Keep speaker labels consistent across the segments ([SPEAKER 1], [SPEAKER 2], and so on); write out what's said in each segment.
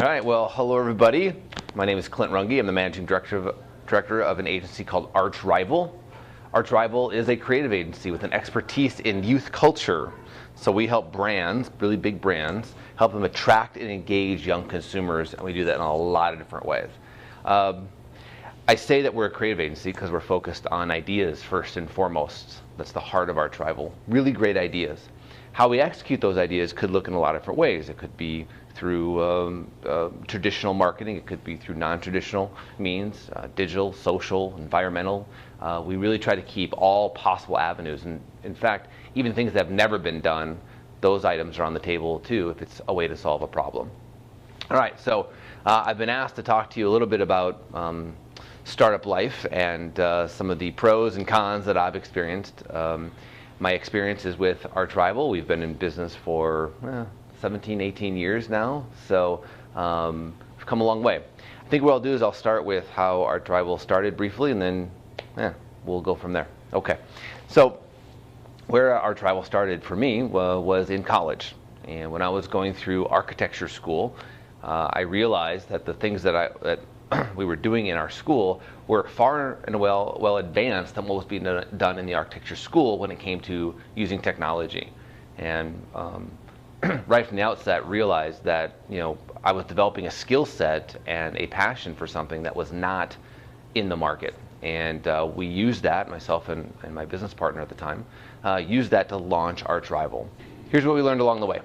[SPEAKER 1] All right, well, hello everybody. My name is Clint Runge. I'm the managing director of an agency called Arch Rival. Arch Rival is a creative agency with an expertise in youth culture. So we help brands, really big brands, help them attract and engage young consumers, and we do that in a lot of different ways. I say that we're a creative agency because we're focused on ideas first and foremost. That's the heart of Arch Rival. Really great ideas. How we execute those ideas could look in a lot of different ways. It could be through traditional marketing. It could be through non-traditional means, digital, social, environmental. We really try to keep all possible avenues. And in fact, even things that have never been done, those items are on the table too if it's a way to solve a problem. All right, so I've been asked to talk to you a little bit about startup life and some of the pros and cons that I've experienced. My experience is with Arch Rival. We've been in business for 17, 18 years now, so we've come a long way. I think what I'll do is I'll start with how Arch Rival started briefly, and then we'll go from there. Okay, so where Arch Rival started for me was in college. And when I was going through architecture school, I realized that the things that we were doing in our school were far and well advanced than what was being done in the architecture school when it came to using technology. And right from the outset realized that I was developing a skill set and a passion for something that was not in the market. And we used that, myself and my business partner at the time, used that to launch Arch Rival. Here's what we learned along the way.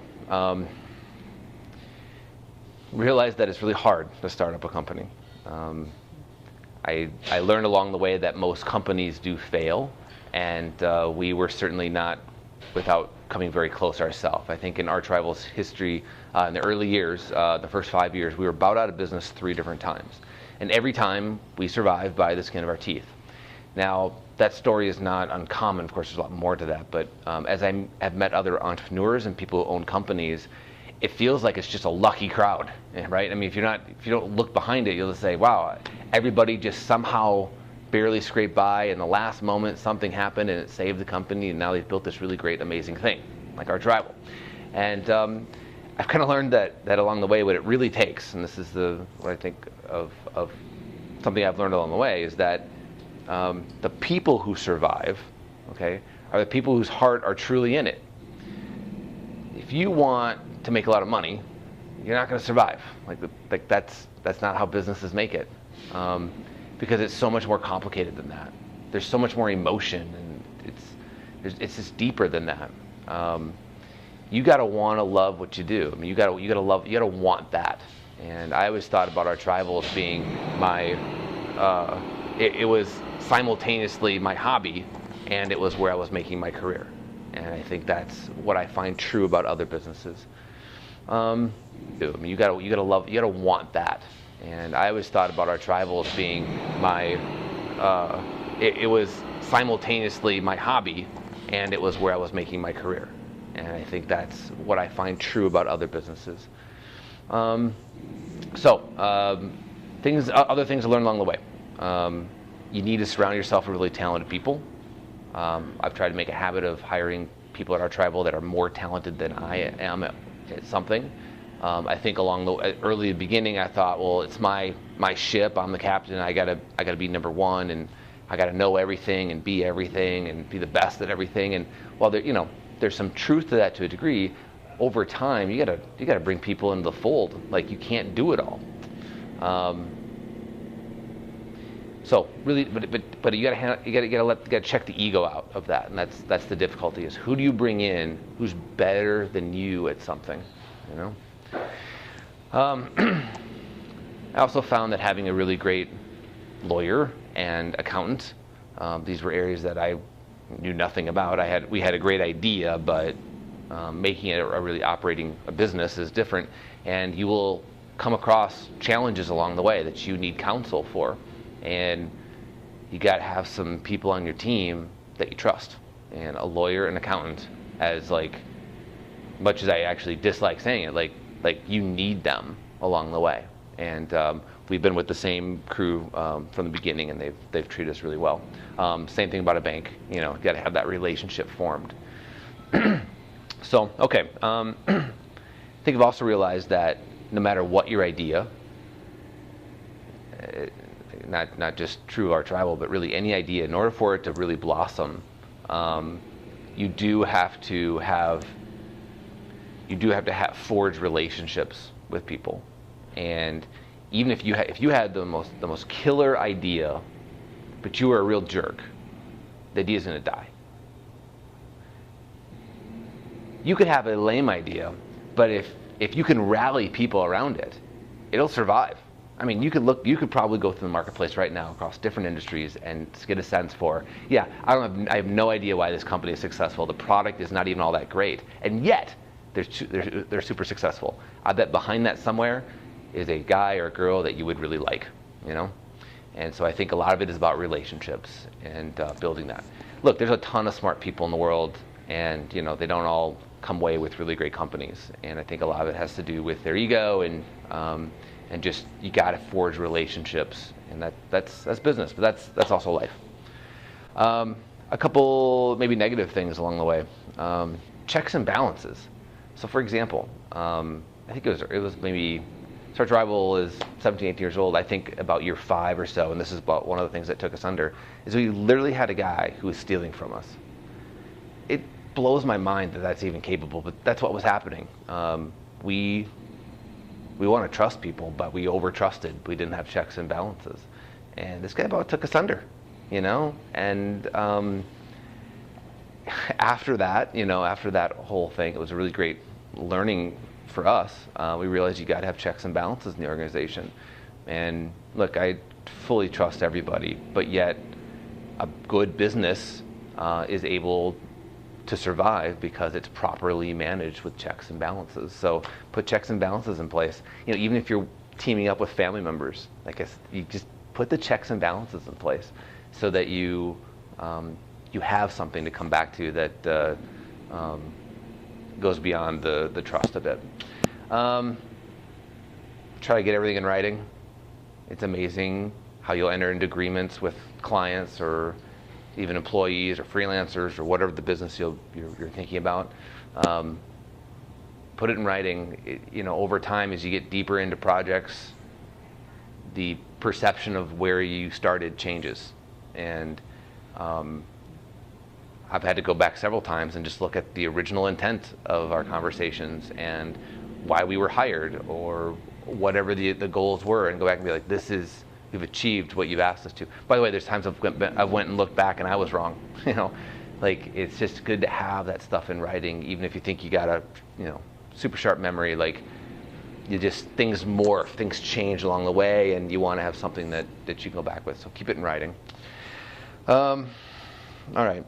[SPEAKER 1] Realized that it's really hard to start up a company. I learned along the way that most companies do fail, and we were certainly not without coming very close ourselves. I think in Arch Rival's history, in the early years, the first 5 years, we were about out of business 3 different times. And every time we survived by the skin of our teeth. Now, that story is not uncommon. Of course, there's a lot more to that. But as I have met other entrepreneurs and people who own companies, it feels like it's just a lucky crowd, right? I mean, if you don't look behind it, you'll just say, wow, everybody just somehow barely scraped by, and the last moment something happened and it saved the company, and now they've built this really great, amazing thing, like Arch Rival. And I've kind of learned that along the way, what it really takes, and this is what I think of something I've learned along the way, is that the people who survive, okay, are the people whose heart are truly in it. If you want to make a lot of money, you're not going to survive. Like that's not how businesses make it, because it's so much more complicated than that. There's so much more emotion, and it's just deeper than that. You got to want to love what you do. I mean, you got to want that. And I always thought about Arch Rival as being it was simultaneously my hobby, and it was where I was making my career. And I think that's what I find true about other businesses. I mean, you got to want that. And I always thought about Arch Rival as being it was simultaneously my hobby, and it was where I was making my career. And I think that's what I find true about other businesses. Other things I learned along the way. You need to surround yourself with really talented people. I've tried to make a habit of hiring people at Arch Rival that are more talented than I am at something. I think early beginning, I thought, well, it's my ship. I'm the captain. I gotta be number one, and I gotta know everything and be everything and be the best at everything. And while there's some truth to that to a degree, over time you gotta bring people into the fold. Like, you can't do it all. So really, but you gotta check the ego out of that, and that's the difficulty. Is who do you bring in who's better than you at something, I also found that having a really great lawyer and accountant, these were areas that I knew nothing about. We had a great idea, but making it a really operating a business is different, and you will come across challenges along the way that you need counsel for. And you got to have some people on your team that you trust, and a lawyer and accountant, as much as I actually dislike saying it, like you need them along the way. And we've been with the same crew from the beginning, and they've treated us really well. Same thing about a bank. You got to have that relationship formed. So, okay. I think I've also realized that no matter what your idea, not just true arch rival, but really any idea, in order for it to really blossom, you do have to have forge relationships with people. And even if you had the most killer idea, but you were a real jerk, the idea is going to die. You could have a lame idea, but if you can rally people around it, it'll survive. I mean, you could probably go through the marketplace right now across different industries and get a sense for, yeah, I have no idea why this company is successful. The product is not even all that great, and yet they're super successful. I bet behind that somewhere is a guy or a girl that you would really like, you know? And so I think a lot of it is about relationships and building that. Look, there's a ton of smart people in the world, and you know, they don't all come away with really great companies. And I think a lot of it has to do with their ego and just, you got to forge relationships, and that's business, but that's also life. A couple maybe negative things along the way. Checks and balances. So for example, I think it was maybe, Arch Rival is 17, 18 years old. I think about year 5 or so, and this is about one of the things that took us under, is we literally had a guy who was stealing from us. It blows my mind that that's even capable, but that's what was happening. We want to trust people, but we over-trusted. We didn't have checks and balances. And this guy about took us under, you know? And after that whole thing, it was a really great learning for us. We realized you got to have checks and balances in the organization. And look, I fully trust everybody, but yet a good business is able to survive because it's properly managed with checks and balances. So put checks and balances in place. You know, even if you're teaming up with family members, you just put the checks and balances in place so that you have something to come back to that goes beyond the trust a bit. Try to get everything in writing. It's amazing how you'll enter into agreements with clients or even employees or freelancers or whatever the business you're thinking about. Put it in writing. You know, over time, as you get deeper into projects, the perception of where you started changes. And I've had to go back several times and just look at the original intent of our conversations and why we were hired or whatever the goals were, and go back and be like, we've achieved what you've asked us to. By the way, there's times I went and looked back and I was wrong. You know, like, it's just good to have that stuff in writing, even if you think you got a, you know, super sharp memory. Like, things morph, things change along the way, and you want to have something that you can go back with. So keep it in writing. All right.